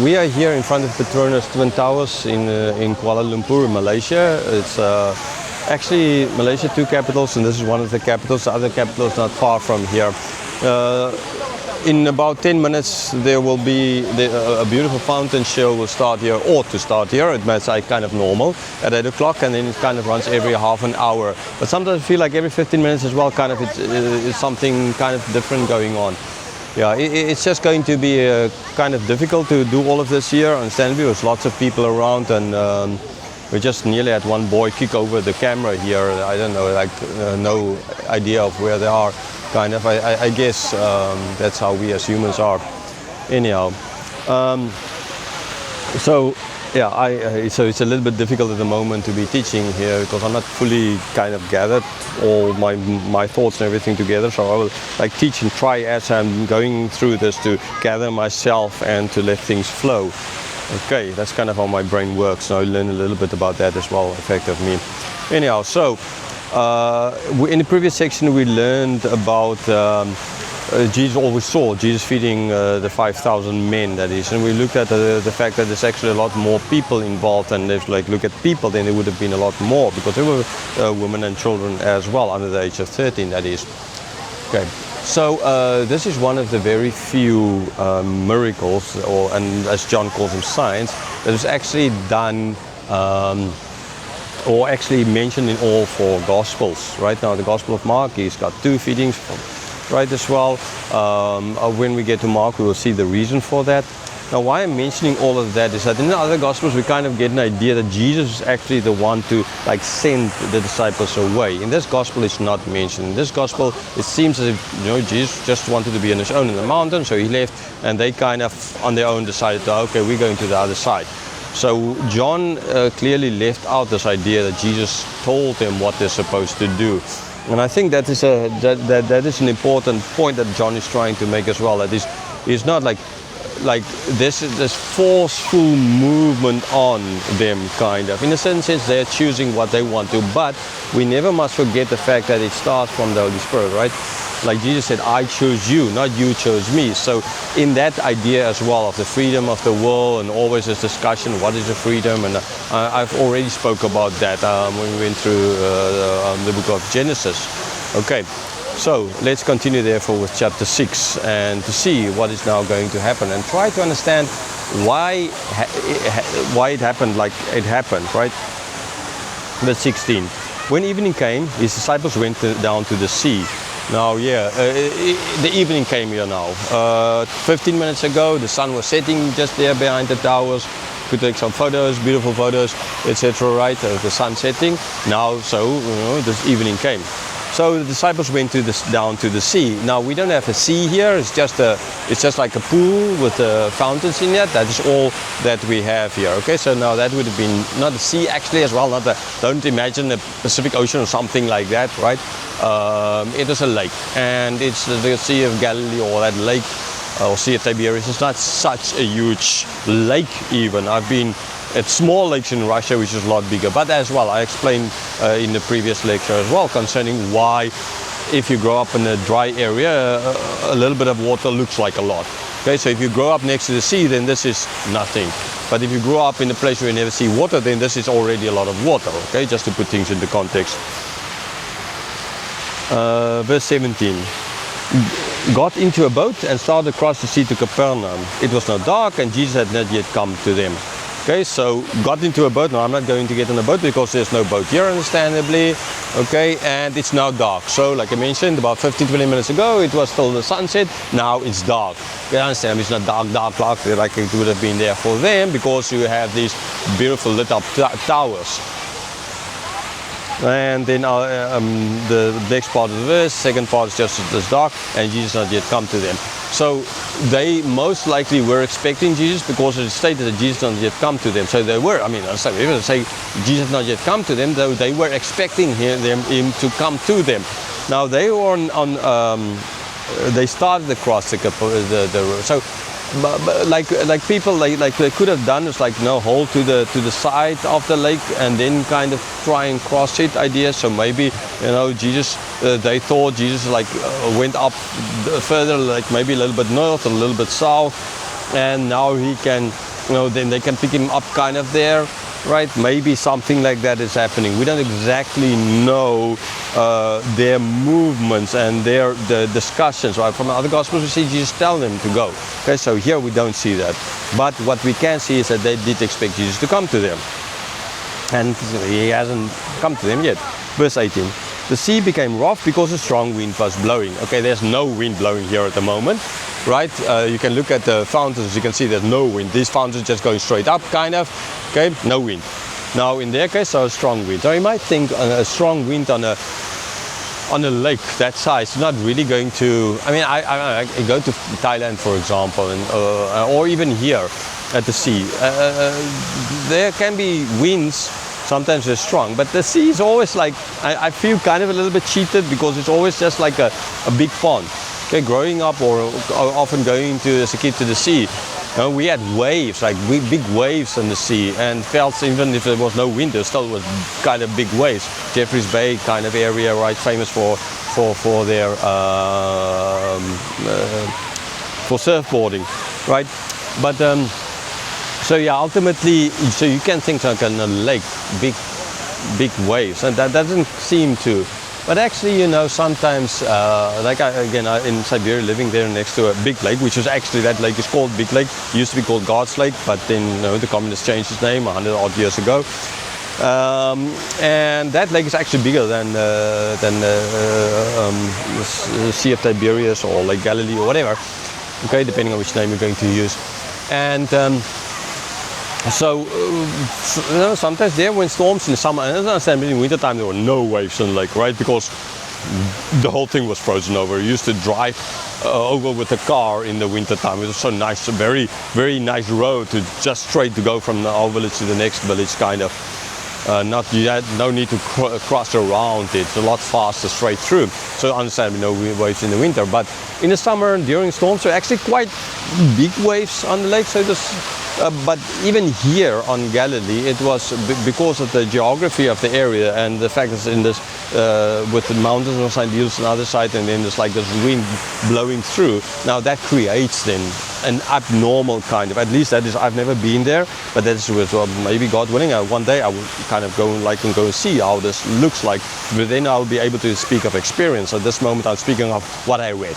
We are here in front of Petronas Twin Towers in Kuala Lumpur, Malaysia. It's actually Malaysia two capitals, and this is one of the capitals. The other capital is not far from here. In about 10 minutes there will be a beautiful fountain show will start here, or to start here. It might say kind of normal at 8 o'clock, and then it kind of runs every half an hour. But sometimes I feel like every 15 minutes as well, kind of it's something kind of different going on. Yeah, it's just going to be kind of difficult to do all of this here, understandably. There's lots of people around, and we just nearly had one boy kick over the camera here. I don't know, like no idea of where they are. Kind of, I guess that's how we as humans are. Anyhow, so yeah, so it's a little bit difficult at the moment to be teaching here because I'm not fully kind of gathered all my thoughts and everything together. So I will like teach and try as I'm going through this to gather myself and to let things flow. Okay, that's kind of how my brain works. So I learn a little bit about that as well, effect of me. Anyhow, so. In the previous section we learned about Jesus always saw Jesus feeding the 5,000 men, that is, and we looked at the fact that there's actually a lot more people involved, and if like look at people, then there would have been a lot more because there were women and children as well under the age of 13, that is. Okay, so this is one of the very few miracles, and as John calls them, signs, that is actually done or actually mentioned in all four Gospels. Right now, the Gospel of Mark, he's got two feedings, right, as well. When we get to Mark, we will see the reason for that. Now, why I'm mentioning all of that is that in the other Gospels, we kind of get an idea that Jesus is actually the one to like send the disciples away. In this Gospel, it's not mentioned. In this Gospel, it seems as if Jesus just wanted to be on his own in the mountain, so he left, and they kind of on their own decided, okay, we're going to the other side. So John clearly left out this idea that Jesus told them what they're supposed to do, and I think that is that is an important point that John is trying to make as well. That is not like this forceful movement on them, kind of. In a sense, they're choosing what they want to, but we never must forget the fact that it starts from the Holy Spirit, right? Like Jesus said, I chose you, not you chose me. So in that idea as well of the freedom of the will, and always this discussion, what is the freedom? And I've already spoke about that when we went through the book of Genesis. Okay, so let's continue therefore with chapter 6 and to see what is now going to happen and try to understand why it happened like it happened, right? Verse 16. When evening came, his disciples went down to the sea. Now, the evening came here now. 15 minutes ago, the sun was setting just there behind the towers. Could take some photos, beautiful photos, etc. Right, the sun setting. Now, so this evening came. So the disciples went down to the sea. Now we don't have a sea here. It's just like a pool with fountains in it. That is all that we have here. Okay, so now that would have been not a sea actually as well. Don't imagine the Pacific Ocean or something like that, right? It is a lake, and it's the Sea of Galilee, or that lake, or Sea of Tiberias. It's not such a huge lake even. I've been at small lakes in Russia, which is a lot bigger. But as well, I explained in the previous lecture as well concerning why, if you grow up in a dry area, a little bit of water looks like a lot. Okay, so if you grow up next to the sea, then this is nothing. But if you grow up in a place where you never see water, then this is already a lot of water. Okay, just to put things into context. Verse 17. Got into a boat and started across the sea to Capernaum. It was now dark, and Jesus had not yet come to them. Okay, so got into a boat. Now I'm not going to get on a boat because there's no boat here, understandably. Okay, and it's now dark. So like I mentioned, about 15-20 minutes ago, it was still the sunset. Now it's dark. You understand? It's not dark like it would have been there for them, because you have these beautiful lit up towers. And then the next part of the verse, second part is just as dark, and Jesus not yet come to them. So they most likely were expecting Jesus, because it stated that Jesus not yet come to them. So they were, if they say Jesus not yet come to them, though they were expecting him to come to them. Now they were they started across the road. So like people like they could have done is hold to the side of the lake and then kind of try and cross it idea. So maybe Jesus, they thought Jesus went up further, like maybe a little bit north, a little bit south, and now he can, then they can pick him up kind of there, right? Maybe something like that is happening. We don't exactly know their movements and the discussions, right? From other Gospels we see Jesus tell them to go. Okay, so here we don't see that. But what we can see is that they did expect Jesus to come to them. And he hasn't come to them yet. Verse 18. The sea became rough because a strong wind was blowing. Okay, there's no wind blowing here at the moment, right? You can look at the fountains, you can see there's no wind. These fountains just going straight up, kind of. Okay, no wind. Now in their case, so a strong wind. So you might think a strong wind on a lake that size is not really going to. I mean, I go to Thailand, for example, and or even here at the sea. There can be winds. Sometimes they're strong, but the sea is always like, I feel kind of a little bit cheated because it's always just like a big pond. Okay, growing up or often going to as a kid to the sea, we had waves, like big waves in the sea, and felt even if there was no wind, there still was kind of big waves. Jeffreys Bay kind of area, right, famous for their for surfboarding, right? But so yeah, ultimately, so you can think like in a lake, big waves, and that doesn't seem to. But actually, sometimes, like in Siberia, living there next to a big lake, which is actually, that lake is called Big Lake. It used to be called God's Lake, but then the communists changed its name 100 odd years ago. And that lake is actually bigger than the Sea of Tiberias or Lake Galilee or whatever. Okay, depending on which name you're going to use. And so, sometimes there when storms in the summer, and I understand in winter time there were no waves in the lake, right? Because the whole thing was frozen over. You used to drive over with the car in the winter time. It was so nice, a very, very nice road to just straight to go from our village to the next village, kind of. You had no need to cross around it. It's a lot faster straight through. So understand, no waves in the winter, but in the summer during storms, there are actually quite big waves on the lake. So but even here on Galilee, it was because of the geography of the area and the fact that in this with the mountains on side hills on the other side, and then there's like this wind blowing through. Now that creates then an abnormal kind of, at least that is, I've never been there, but that is maybe God willing, one day I will kind of go and see how this looks like, but then I'll be able to speak of experience. At this moment I'm speaking of what I read.